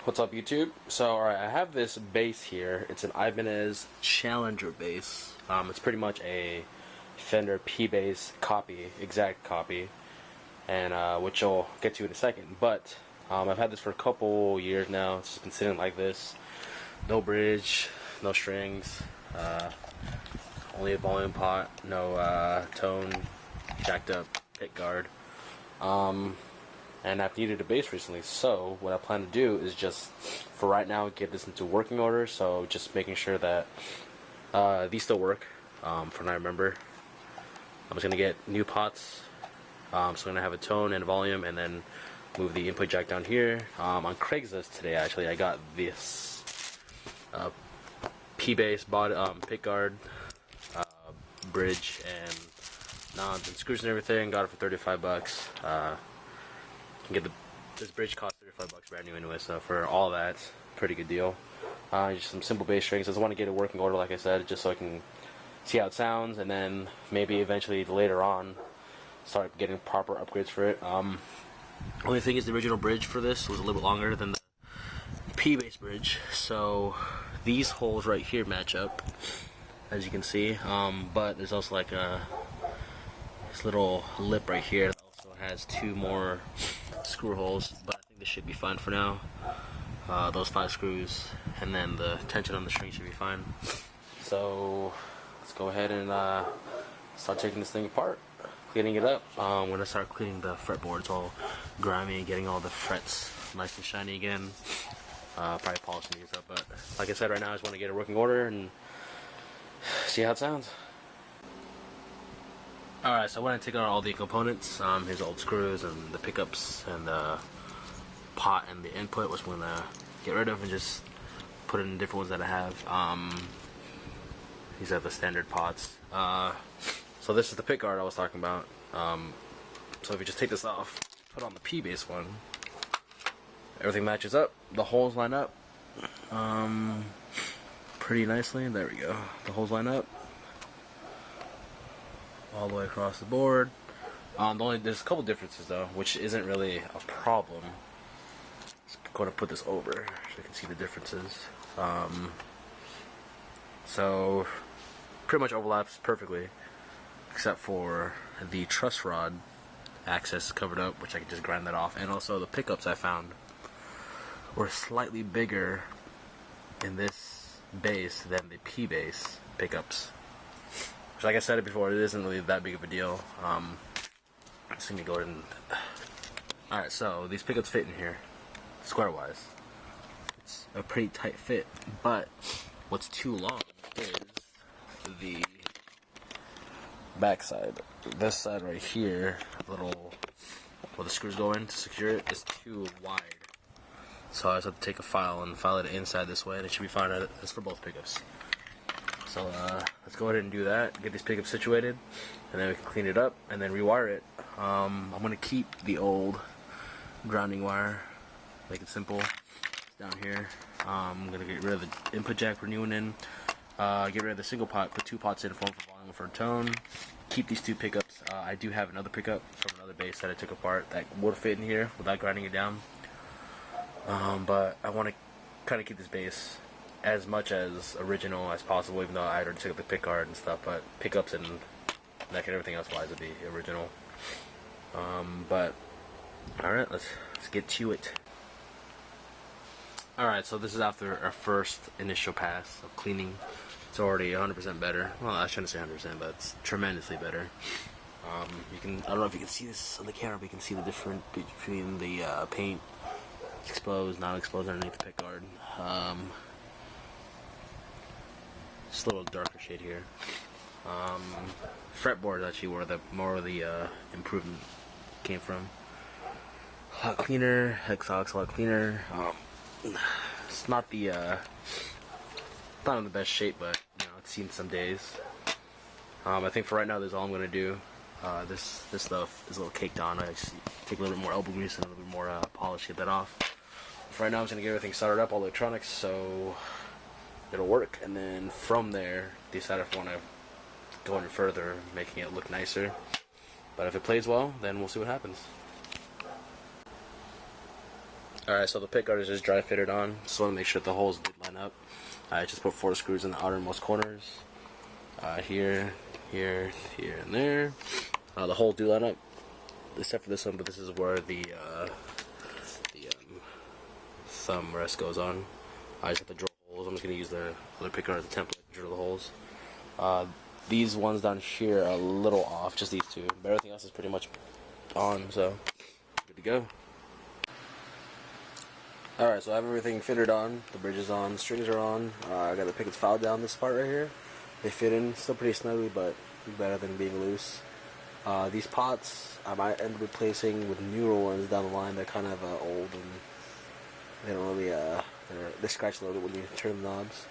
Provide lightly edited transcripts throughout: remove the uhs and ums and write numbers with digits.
What's up, YouTube? So, alright, I have this bass here. It's an Ibanez Challenger bass. It's pretty much a Fender P-bass copy, exact copy, and which I'll get to in a second. But I've had this for a couple years now. It's just been sitting like this. No bridge, no strings, only a volume pot, no tone, jacked up pick guard. And I've needed a bass recently, so what I plan to do is just, for right now, get this into working order. So just making sure that these still work, from what I remember. I'm just going to get new pots, so I'm going to have a tone and volume, and then move the input jack down here. On Craigslist today, actually, I got this P-bass pick guard, bridge, and knobs and screws and everything. Got it for 35 bucks. Can get this bridge cost 35 bucks brand new anyway, so for all that, pretty good deal. Just some simple bass strings. I just want to get it working order, like I said, just so I can see how it sounds, and then maybe eventually later on start getting proper upgrades for it. Only thing is, the original bridge for this was a little bit longer than the P-bass bridge, so these holes right here match up, as you can see. But there's also like this little lip right here that also has two more screw holes, but I think this should be fine for now. Those 5 screws, and then the tension on the string should be fine. So let's go ahead and start taking this thing apart, cleaning it up. I'm gonna start cleaning the fretboard. It's all grimy, getting all the frets nice and shiny again. Probably polishing these up, but like I said, right now I just want to get a working order and see how it sounds. Alright, so I want to take out all the components. Here's all the screws and the pickups and the pot and the input, which I'm going to get rid of and just put in different ones that I have. These are the standard pots. So this is the pick guard I was talking about. So if you just take this off, put on the P-bass one, everything matches up, the holes line up pretty nicely. There we go. The holes line up all the way across the board. There's a couple differences though, which isn't really a problem. Just going to put this over so you can see the differences. So pretty much overlaps perfectly, except for the truss rod access is covered up, which I can just grind that off. And also the pickups I found were slightly bigger in this bass than the P-bass pickups. So like I said it before, it isn't really that big of a deal. Just gonna go ahead and... Alright, so these pickups fit in here, square-wise. It's a pretty tight fit, but what's too long is the backside. This side right here, little where the screws go in to secure it, is too wide. So I just have to take a file and file it inside this way, and it should be fine. It's for both pickups. So let's go ahead and do that, get these pickups situated, and then we can clean it up and then rewire it. I'm going to keep the old grounding wire, make it simple. It's down here. I'm going to get rid of the input jack we're new in, get rid of the single pot, put 2 pots in, one for volume, for tone. Keep these 2 pickups. I do have another pickup from another bass that I took apart that would fit in here without grinding it down. But I want to kind of keep this bass as much as original as possible, even though I already took up the pick guard and stuff, but pickups and neck and everything else wise would be original. But alright, let's get to it. Alright, so this is after our first initial pass of cleaning. It's already 100% better. Well, I shouldn't say 100%, but it's tremendously better. I don't know if you can see this on the camera, but you can see the difference between the paint exposed, not exposed underneath the pick guard. Just a little darker shade here. Fretboard is actually where more of the improvement came from. Hot cleaner, Hexox hot cleaner. It's not the not in the best shape, but you know, it's seen some days. I think for right now, this is all I'm gonna do. This stuff is a little caked on. I just take a little bit more elbow grease and a little bit more polish, get that off. For right now, I'm just gonna get everything soldered up, all the electronics, so it'll work, and then from there decide if I want to go any further, making it look nicer. But if it plays well, then we'll see what happens. Alright, so the pick guard is just dry fitted on. Just want to make sure the holes did line up. I just put 4 screws in the outermost corners. Here, here, here, and there. The holes do line up, except for this one, but this is where the thumb rest goes on. I just have to drill holes. I'm just going to use the other pick guard as a template to drill the holes. These ones down here are a little off, just these two. But everything else is pretty much on, so good to go. Alright, so I have everything fitted on. The bridge is on, strings are on. I got the pickets filed down this part right here. They fit in, still pretty snugly, but better than being loose. These pots I might end up replacing with newer ones down the line. They're kind of old and they don't really, they scratch a little bit when you turn the knobs.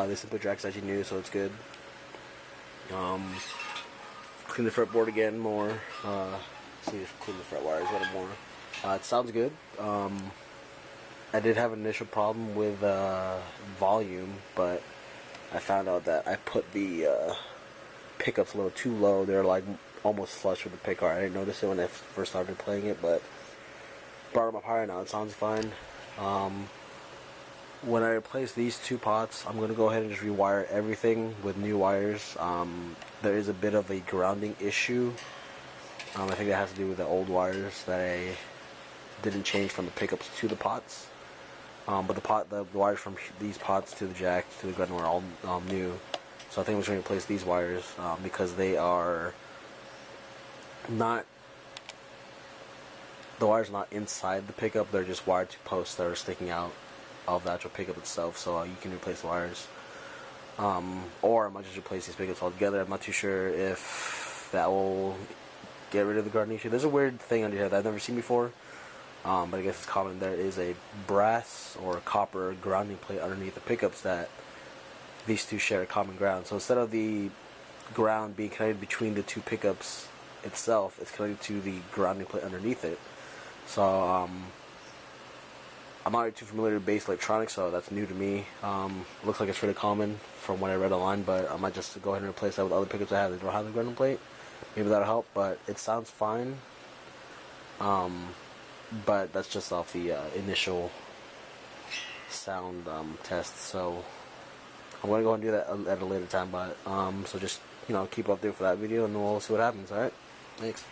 This input jack's actually new, so it's good. Clean the fretboard again more. See, clean the fret wires a little more. It sounds good. I did have an initial problem with volume, but I found out that I put the pickups a little too low. They're like almost flush with the pick guard. I didn't notice it when I first started playing it, but brought them up higher now. It sounds fine. When I replace these two pots, I'm going to go ahead and just rewire everything with new wires. There is a bit of a grounding issue. I think that has to do with the old wires that I didn't change from the pickups to the pots. But the wires from these pots to the jack to the ground were all new. So I think I'm just going to replace these wires because they are not. The wires are not inside the pickup; they're just wired to posts that are sticking out of the actual pickup itself. So you can replace the wires, or I might just replace these pickups altogether. I'm not too sure if that will get rid of the grounding issue. There's a weird thing under here that I've never seen before. But I guess it's common. There is a brass or a copper grounding plate underneath the pickups that these two share a common ground. So instead of the ground being connected between the two pickups itself, it's connected to the grounding plate underneath it. So I'm not really too familiar with base electronics, so that's new to me. Looks like it's pretty common from what I read online, but I might just go ahead and replace that with other pickups I have that don't have the grounding plate. Maybe that'll help, but it sounds fine. But that's just off the initial sound test, so I'm going to go and do that at a later time. But so just keep up there for that video, and we'll see what happens. All right, thanks.